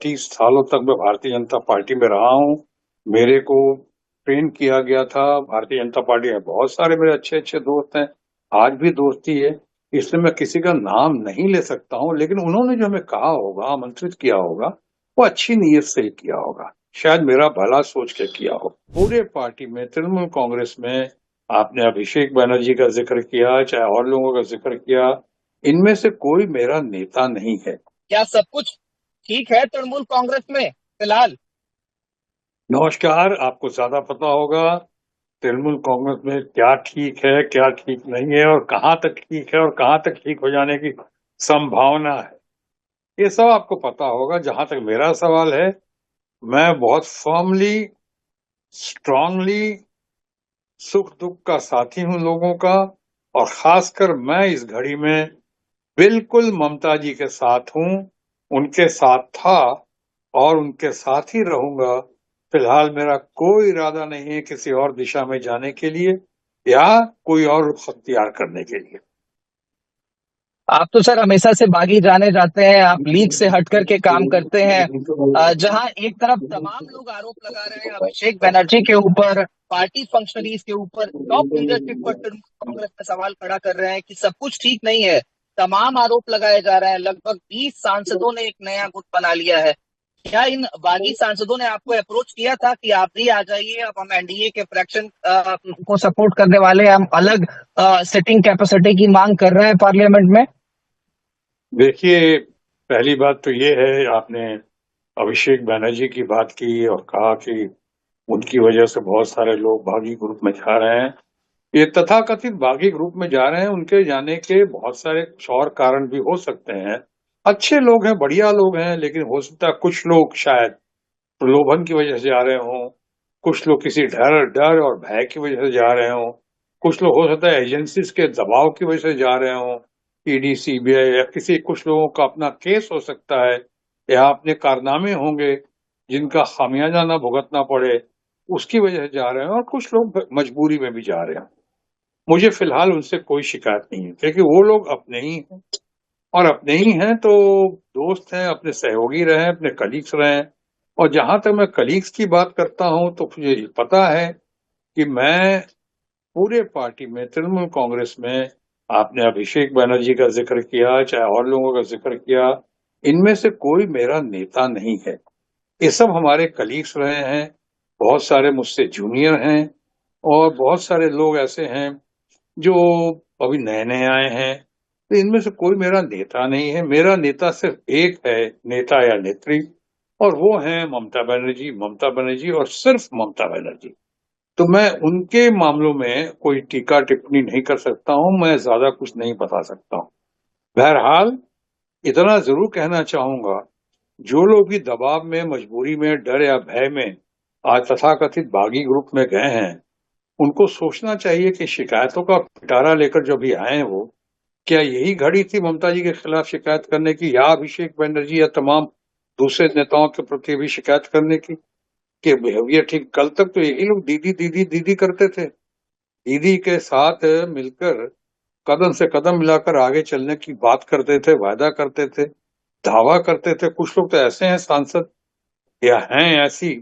30 सालों तक मैं भारतीय जनता पार्टी में रहा हूँ। मेरे को ट्रेन किया गया था भारतीय जनता पार्टी में। बहुत सारे मेरे अच्छे अच्छे दोस्त हैं, आज भी दोस्ती है। इसलिए मैं किसी का नाम नहीं ले सकता हूँ, लेकिन उन्होंने जो हमें कहा होगा, आमंत्रित किया होगा, वो अच्छी नीयत से ही किया होगा। शायद मेरा भला सोच के किया हो। पूरे पार्टी में, तृणमूल कांग्रेस में, आपने अभिषेक बनर्जी का जिक्र किया, चाहे और लोगों का जिक्र किया, इनमें से कोई मेरा नेता नहीं है। क्या सब कुछ ठीक है तृणमूल कांग्रेस में फिलहाल? नमस्कार, आपको ज्यादा पता होगा तृणमूल कांग्रेस में क्या ठीक है, क्या ठीक नहीं है, और कहाँ तक ठीक है और कहाँ तक ठीक हो जाने की संभावना है। ये सब आपको पता होगा। जहां तक मेरा सवाल है, मैं बहुत फर्मली, स्ट्रांगली सुख दुख का साथी हूं लोगों का। और खासकर मैं इस घड़ी में बिल्कुल ममता जी के साथ हूं, उनके साथ था और उनके साथ ही रहूंगा। फिलहाल मेरा कोई इरादा नहीं है किसी और दिशा में जाने के लिए या कोई और रुख अख्तियार करने के लिए। आप तो सर हमेशा से बागी जाने जाते हैं, आप लीग से हट करके काम करते हैं। जहां एक तरफ तमाम लोग आरोप लगा रहे हैं अभिषेक बनर्जी के ऊपर, पार्टी फंक्शनरीज के ऊपर, टॉप लीडरशिप पर तृणमूल कांग्रेस में सवाल खड़ा कर रहे हैं कि सब कुछ ठीक नहीं है। तमाम आरोप लगाए जा रहे हैं। लगभग 20 सांसदों ने एक नया गुट बना लिया है। क्या इन बागी सांसदों ने आपको अप्रोच किया था कि आप भी आ जाइए, अब हम एनडीए के फ्रैक्शन को सपोर्ट करने वाले हैं, हम अलग सिटिंग कैपेसिटी की मांग कर रहे हैं पार्लियामेंट में? देखिए, पहली बात तो ये है, आपने अभिषेक बनर्जी की बात की और कहा कि उनकी वजह से बहुत सारे लोग बागी ग्रुप में जा रहे हैं। ये तथाकथित बागी ग्रुप में जा रहे हैं, उनके जाने के बहुत सारे कुछ और कारण भी हो सकते हैं। अच्छे लोग हैं, बढ़िया लोग हैं, लेकिन हो सकता है कुछ लोग शायद प्रलोभन की वजह से जा रहे हों, कुछ लोग किसी डर डर और भय की वजह से जा रहे हों, कुछ लोग हो सकता है एजेंसीज के दबाव की वजह से जा रहे हों, ईडी सीबीआई, या किसी कुछ लोगों का अपना केस हो सकता है, या अपने कारनामे होंगे जिनका खामियाजा ना भुगतना पड़े, उसकी वजह से जा रहे हैं। और कुछ लोग मजबूरी में भी जा रहे हैं। मुझे फिलहाल उनसे कोई शिकायत नहीं है, क्योंकि वो लोग अपने ही हैं। और अपने ही हैं तो दोस्त हैं, अपने सहयोगी रहे, अपने कलीग्स रहे। और जहां तक मैं कलीग्स की बात करता हूं, तो मुझे ये पता है कि मैं पूरे पार्टी में, तृणमूल कांग्रेस में, आपने अभिषेक बनर्जी का जिक्र किया, चाहे और लोगों का जिक्र किया, इनमें से कोई मेरा नेता नहीं है। ये सब हमारे कलीग्स रहे हैं। बहुत सारे मुझसे जूनियर हैं और बहुत सारे लोग ऐसे हैं जो अभी नए नए आए हैं। तो इनमें से कोई मेरा नेता नहीं है। मेरा नेता सिर्फ एक है, नेता या नेत्री, और वो है ममता बनर्जी। ममता बनर्जी और सिर्फ ममता बनर्जी। तो मैं उनके मामलों में कोई टीका टिप्पणी नहीं कर सकता हूं, मैं ज्यादा कुछ नहीं बता सकता हूं। बहरहाल, इतना जरूर कहना चाहूंगा, जो लोग भी दबाव में, मजबूरी में, डर या भय में आज तथाकथित बागी ग्रुप में गए हैं, उनको सोचना चाहिए कि शिकायतों का पिटारा लेकर जो भी आए हैं वो, क्या यही घड़ी थी ममता जी के खिलाफ शिकायत करने की, या अभिषेक बनर्जी या तमाम दूसरे नेताओं के प्रति भी शिकायत करने की? कि बिहेवियर ठीक, कल तक तो यही लोग दीदी दीदी दीदी करते थे। दीदी के साथ मिलकर कदम से कदम मिलाकर आगे चलने की बात करते थे, वायदा करते थे, दावा करते थे। कुछ लोग तो ऐसे हैं सांसद, या हैं ऐसी,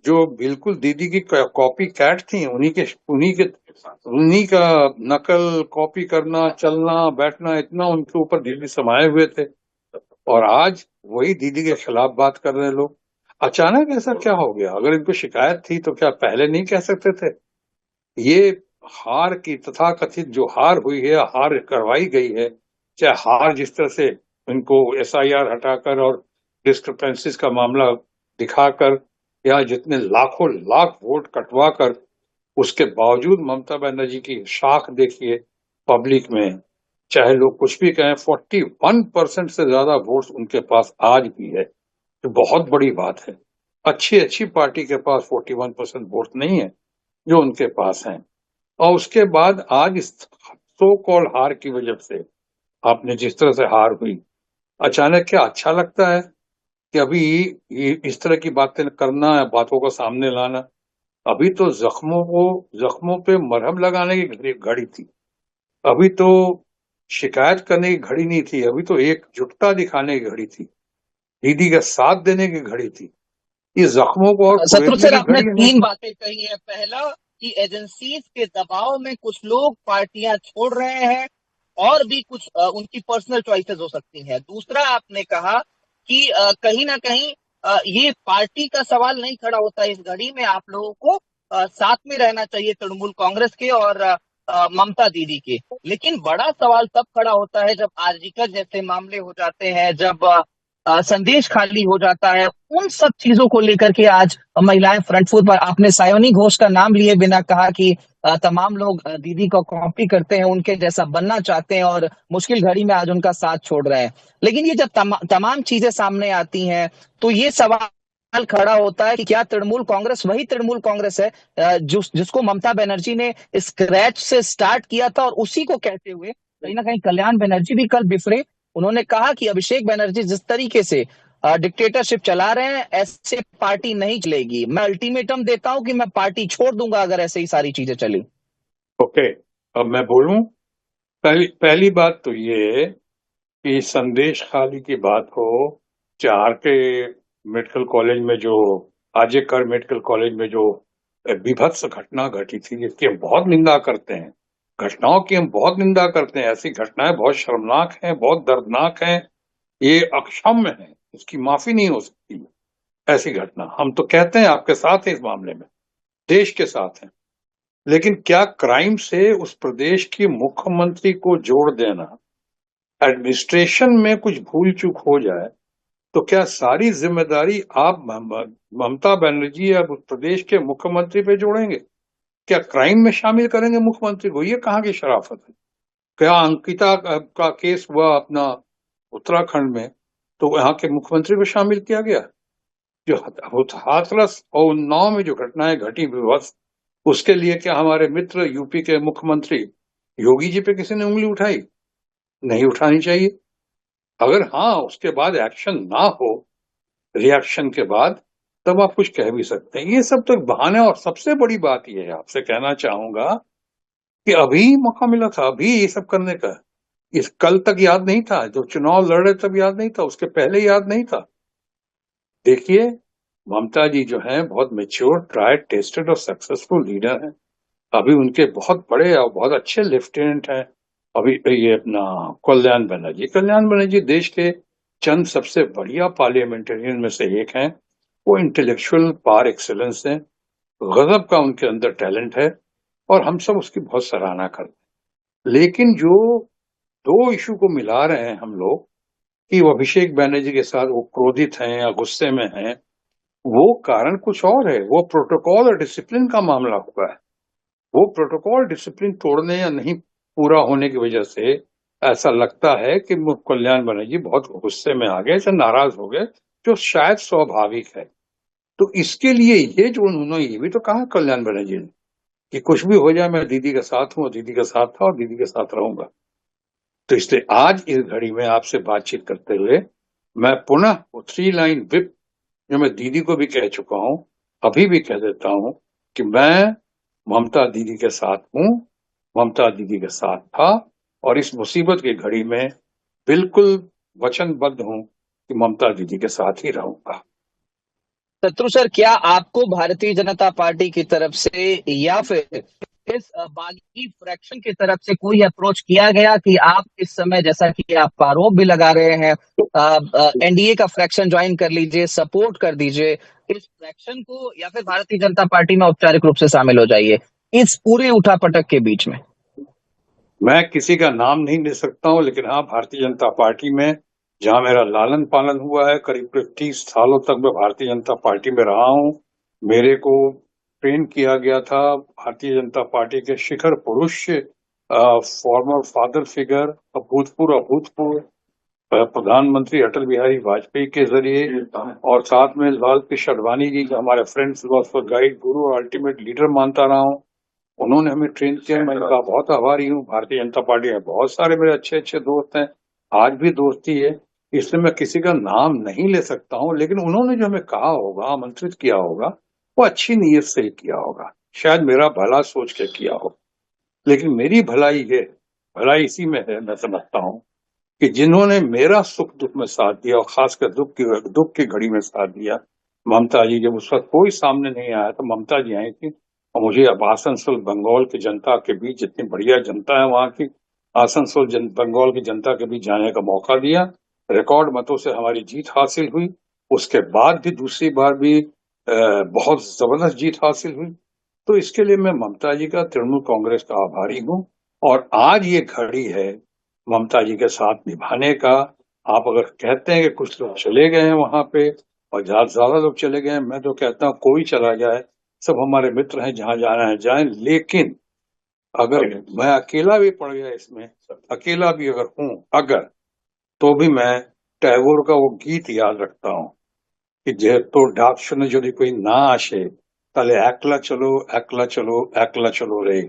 जो बिल्कुल दीदी की कॉपी कैट थी। उन्हीं का नकल कॉपी करना, चलना बैठना, इतना उनके ऊपर दीदी समाये हुए थे। और आज वही दीदी के खिलाफ बात कर रहे लोग। अचानक ऐसा क्या हो गया? अगर इनको शिकायत थी तो क्या पहले नहीं कह सकते थे? ये हार की तथाकथित जो हार हुई है, हार करवाई गई है, चाहे हार जिस तरह से इनको एसआईआर हटाकर और डिस्क्रिपेंसीज का मामला दिखाकर, या जितने लाखों लाख वोट कटवा कर, उसके बावजूद ममता बनर्जी की शाख देखिए पब्लिक में। चाहे लोग कुछ भी कहें, 41% से ज्यादा वोट्स उनके पास आज भी है, तो बहुत बड़ी बात है। अच्छी अच्छी पार्टी के पास 41% वोट नहीं है जो उनके पास है। और उसके बाद आज इस सो कॉल्ड हार की वजह से, आपने जिस तरह से हार हुई, अचानक क्या अच्छा लगता है कि अभी ये इस तरह की बातें करना है, बातों को सामने लाना? अभी तो जख्मों पे मरहम लगाने की घड़ी घड़ी थी। अभी तो शिकायत करने की घड़ी नहीं थी, अभी तो एकजुटता दिखाने की घड़ी थी। दीदी का साथ देने की घड़ी थी। ये जख्मों को और शत्रु कुरेदने सर, की आपने घड़ी है। तीन बातें कही है। पहला, कि एजेंसीज के दबाव में कुछ लोग पार्टियां छोड़ रहे हैं, और भी कुछ उनकी पर्सनल चॉइसेस हो सकती हैं। दूसरा, आपने कहा कि कहीं ना कहीं ये पार्टी का सवाल नहीं खड़ा होता इस घड़ी में। आप लोगों को साथ में रहना चाहिए तृणमूल कांग्रेस के और ममता दीदी के। लेकिन बड़ा सवाल तब खड़ा होता है जब आरजीकर जैसे मामले हो जाते हैं, जब संदेश खाली हो जाता है। उन सब चीजों को लेकर के आज महिलाएं फ्रंट फुट पर। आपने सायोनी घोष का नाम लिए बिना कहा कि तमाम लोग दीदी को कॉपी करते हैं, उनके जैसा बनना चाहते हैं, और मुश्किल घड़ी में आज उनका साथ छोड़ रहे हैं। लेकिन ये जब तमाम चीजें सामने आती हैं, तो ये सवाल खड़ा होता है कि क्या तृणमूल कांग्रेस वही तृणमूल कांग्रेस है जिसको ममता बनर्जी ने स्क्रैच से स्टार्ट किया था, और उसी को कहते हुए कहीं ना कहीं कल्याण बनर्जी भी कल बिफरे। उन्होंने कहा कि अभिषेक बनर्जी जिस तरीके से डिक्टेटरशिप चला रहे हैं, ऐसे पार्टी नहीं चलेगी। मैं अल्टीमेटम देता हूं कि मैं पार्टी छोड़ दूंगा अगर ऐसे ही सारी चीजें चली। ओके, अब मैं बोलूं। पहली बात तो ये कि संदेश खाली की बात हो, चार के मेडिकल कॉलेज में जो, आरजे कर मेडिकल कॉलेज में जो बीभत्स घटना घटी थी, जिसकी हम बहुत निंदा करते हैं। घटनाओं की हम बहुत निंदा करते हैं। ऐसी घटनाएं बहुत शर्मनाक हैं, बहुत दर्दनाक हैं। ये अक्षम्य है, इसकी माफी नहीं हो सकती। ऐसी घटना हम तो कहते हैं आपके साथ है इस मामले में, देश के साथ है। लेकिन क्या क्राइम से उस प्रदेश की मुख्यमंत्री को जोड़ देना, एडमिनिस्ट्रेशन में कुछ भूल चूक हो जाए तो क्या सारी जिम्मेदारी आप ममता बनर्जी या उस प्रदेश के मुख्यमंत्री पे जोड़ेंगे? क्या क्राइम में शामिल करेंगे मुख्यमंत्री को? ये कहाँ की शराफत है? क्या अंकिता का केस हुआ अपना उत्तराखंड में, तो यहाँ के मुख्यमंत्री को शामिल किया गया? जो हाथरस और उन्नाव में जो घटनाएं घटी विध्वंस, उसके लिए क्या हमारे मित्र यूपी के मुख्यमंत्री योगी जी पे किसी ने उंगली उठाई? नहीं उठानी चाहिए। अगर हाँ उसके बाद एक्शन ना हो, रिएक्शन के बाद, तब आप कुछ कह भी सकते हैं। ये सब तो बहाने। और सबसे बड़ी बात यह है, आपसे कहना चाहूंगा कि अभी मौका मिला था, अभी ये सब करने का। इस कल तक याद नहीं था, जो चुनाव लड़ रहे तब याद नहीं था, उसके पहले याद नहीं था। देखिए, ममता जी जो हैं बहुत मेच्योर, ट्राइड, टेस्टेड और सक्सेसफुल लीडर हैं। अभी उनके बहुत बड़े और बहुत अच्छे लेफ्टिनेंट हैं। अभी ये अपना कल्याण बनर्जी देश के चंद सबसे बढ़िया पार्लियामेंटेरियन में से एक हैं। वो इंटेलेक्चुअल पार एक्सेलेंस हैं। गजब का उनके अंदर टैलेंट है, और हम सब उसकी बहुत सराहना करते हैं। लेकिन जो दो इशू को मिला रहे हैं हम लोग, कि वो अभिषेक बैनर्जी के साथ वो क्रोधित हैं या गुस्से में हैं, वो कारण कुछ और है। वो प्रोटोकॉल और डिसिप्लिन का मामला हुआ है। वो प्रोटोकॉल डिसिप्लिन तोड़ने या नहीं पूरा होने की वजह से ऐसा लगता है कि कल्याण बनर्जी बहुत गुस्से में आ गए, से नाराज हो गए, जो शायद स्वाभाविक है। तो इसके लिए ये जो उन्होंने ये भी तो कहा कल्याण बनर्जी ने कि कुछ भी हो जाए मैं दीदी के साथ हूँ, दीदी के साथ था और दीदी के साथ रहूंगा। तो इसलिए आज इस घड़ी में आपसे बातचीत करते हुए मैं पुनः वो 3 लाइन विप, जो मैं दीदी को भी कह चुका हूं, अभी भी कह देता हूं कि मैं ममता दीदी के साथ हूं, ममता दीदी के साथ था, और इस मुसीबत की घड़ी में बिल्कुल वचनबद्ध हूं कि ममता दीदी के साथ ही रहूंगा। शत्रु सर, क्या आपको भारतीय जनता पार्टी की तरफ से या फिर इस बागी फ्रैक्शन की तरफ से कोई अप्रोच किया गया कि आप इस समय, जैसा कि आप आरोप भी लगा रहे हैं, एनडीए का फ्रैक्शन ज्वाइन कर लीजिए, सपोर्ट कर दीजिए इस फ्रैक्शन को, या फिर भारतीय जनता पार्टी में औपचारिक रूप से शामिल हो जाइए इस पूरे उठापटक के बीच में? मैं किसी का नाम नहीं ले सकता हूं, लेकिन हाँ, भारतीय जनता पार्टी में जहां मेरा लालन पालन हुआ है, करीब करीब 30 सालों तक मैं भारतीय जनता पार्टी में रहा हूं। मेरे को ट्रेन किया गया था भारतीय जनता पार्टी के शिखर पुरुष, फॉर्मर फादर फिगर, अभूतपूर्व प्रधानमंत्री अटल बिहारी वाजपेयी के जरिए, और साथ में लाल कृष्ण आडवाणी जी, जो हमारे फ्रेंड, फिलोसफर, गाइड, गुरु और अल्टीमेट लीडर मानता रहा हूँ। उन्होंने हमें ट्रेन किया, मैं इनका बहुत आभारी हूँ। भारतीय जनता पार्टी में बहुत सारे मेरे अच्छे अच्छे दोस्त हैं, आज भी दोस्ती है। इसलिए मैं किसी का नाम नहीं ले सकता हूँ, लेकिन उन्होंने जो हमें कहा होगा, आमंत्रित किया होगा, वो अच्छी नीयत से ही किया होगा। शायद मेरा भला सोच के किया हो, लेकिन मेरी भलाई है, भलाई इसी में है, मैं समझता हूँ कि जिन्होंने मेरा सुख दुख में साथ दिया और खासकर दुख की घड़ी में साथ दिया, ममता जी, जब उस वक्त कोई सामने नहीं आया तो ममता जी आई थी और मुझे अब आसनसोल बंगाल की जनता के बीच, जितनी बढ़िया जनता है वहां की, बंगाल की जनता के बीच जाने का मौका दिया। रिकॉर्ड मतों से हमारी जीत हासिल हुई। उसके बाद भी दूसरी बार भी बहुत जबरदस्त जीत हासिल हुई। तो इसके लिए मैं ममता जी का, तृणमूल कांग्रेस का आभारी हूं। और आज ये घड़ी है ममता जी के साथ निभाने का। आप अगर कहते हैं कि कुछ लोग चले गए हैं वहां पे और ज्यादा लोग चले गए हैं, मैं तो कहता हूं कोई चला जाए, सब हमारे मित्र हैं, जहां जाना है जाएं। लेकिन अगर मैं अकेला भी पड़ गया इसमें, अकेला भी अगर हूं, तो भी मैं टैगोर का वो गीत याद रखता हूं कि যেহেতু ডাক শুনে যদি कोई ना আসে তাহলে একলা चलो रे।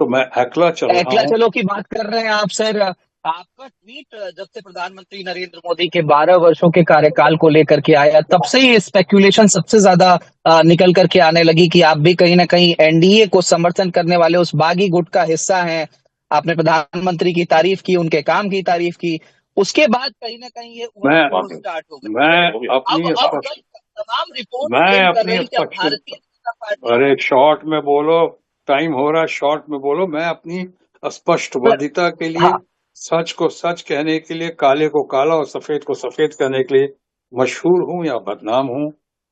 तो मैं एकला चल रहा एकला हूं। चलो की बात कर रहे हैं आप सर। आपका ट्वीट जब से प्रधानमंत्री नरेंद्र मोदी के 12 वर्षों के कार्यकाल को लेकर के आया, तब से ही स्पेक्यूलेशन सबसे ज्यादा निकल करके आने लगी कि आप भी कहीं ना कहीं एनडीए को समर्थन करने वाले उस बागी गुट का हिस्सा हैं। आपने प्रधानमंत्री की तारीफ की, उनके काम की तारीफ की। उसके बाद कहीं ना कहीं ये मैं उड़ान स्टार्ट हो गई। मैं अब अपनी अब स्पष्ट जब तमाम रिपोर्ट मैं क्लेम कर अपनी रही कि अब स्पष्ट भारतीय जनता पार्टी अरे शॉर्ट में बोलो, टाइम हो रहा है, शॉर्ट में बोलो। मैं अपनी स्पष्टवादिता के लिए, हाँ, सच को सच कहने के लिए, काले को काला और सफेद को सफेद कहने के लिए मशहूर हूं या बदनाम हूं।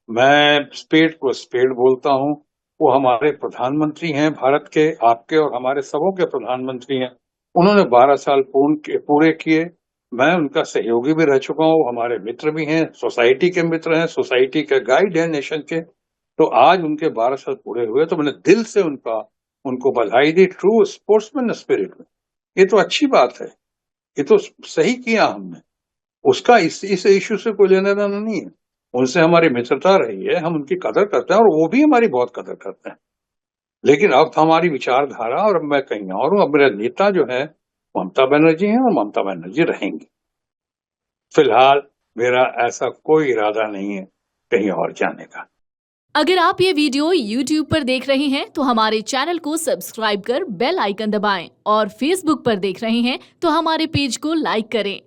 मैं स्पेड को स्पेड बोलता हूं। वो हमारे प्रधानमंत्री हैं भारत के, आपके और हमारे सबों के प्रधानमंत्री हैं। उन्होंने 12 साल पूरे किए। मैं उनका सहयोगी भी रह चुका हूँ, हमारे मित्र भी हैं, सोसाइटी के मित्र हैं, सोसाइटी के गाइड हैं नेशन के। तो आज उनके 12 साल पूरे हुए तो मैंने दिल से उनको बधाई दी, ट्रू स्पोर्ट्समैन स्पिरिट में। ये तो अच्छी बात है, ये तो सही किया हमने। उसका इस इश्यू से कोई लेना देना नहीं है। उनसे हमारी मित्रता रही है, हम उनकी कदर करते हैं और वो भी हमारी बहुत कदर करते हैं। लेकिन अब हमारी विचारधारा और अब मैं कहीं और हूं। अब मेरा नेता जो है ममता बनर्जी है और ममता बनर्जी रहेंगी। फिलहाल मेरा ऐसा कोई इरादा नहीं है कहीं और जाने का। अगर आप ये वीडियो YouTube पर देख रहे हैं तो हमारे चैनल को सब्सक्राइब कर बेल आइकन दबाएं और Facebook पर देख रहे हैं तो हमारे पेज को लाइक करें।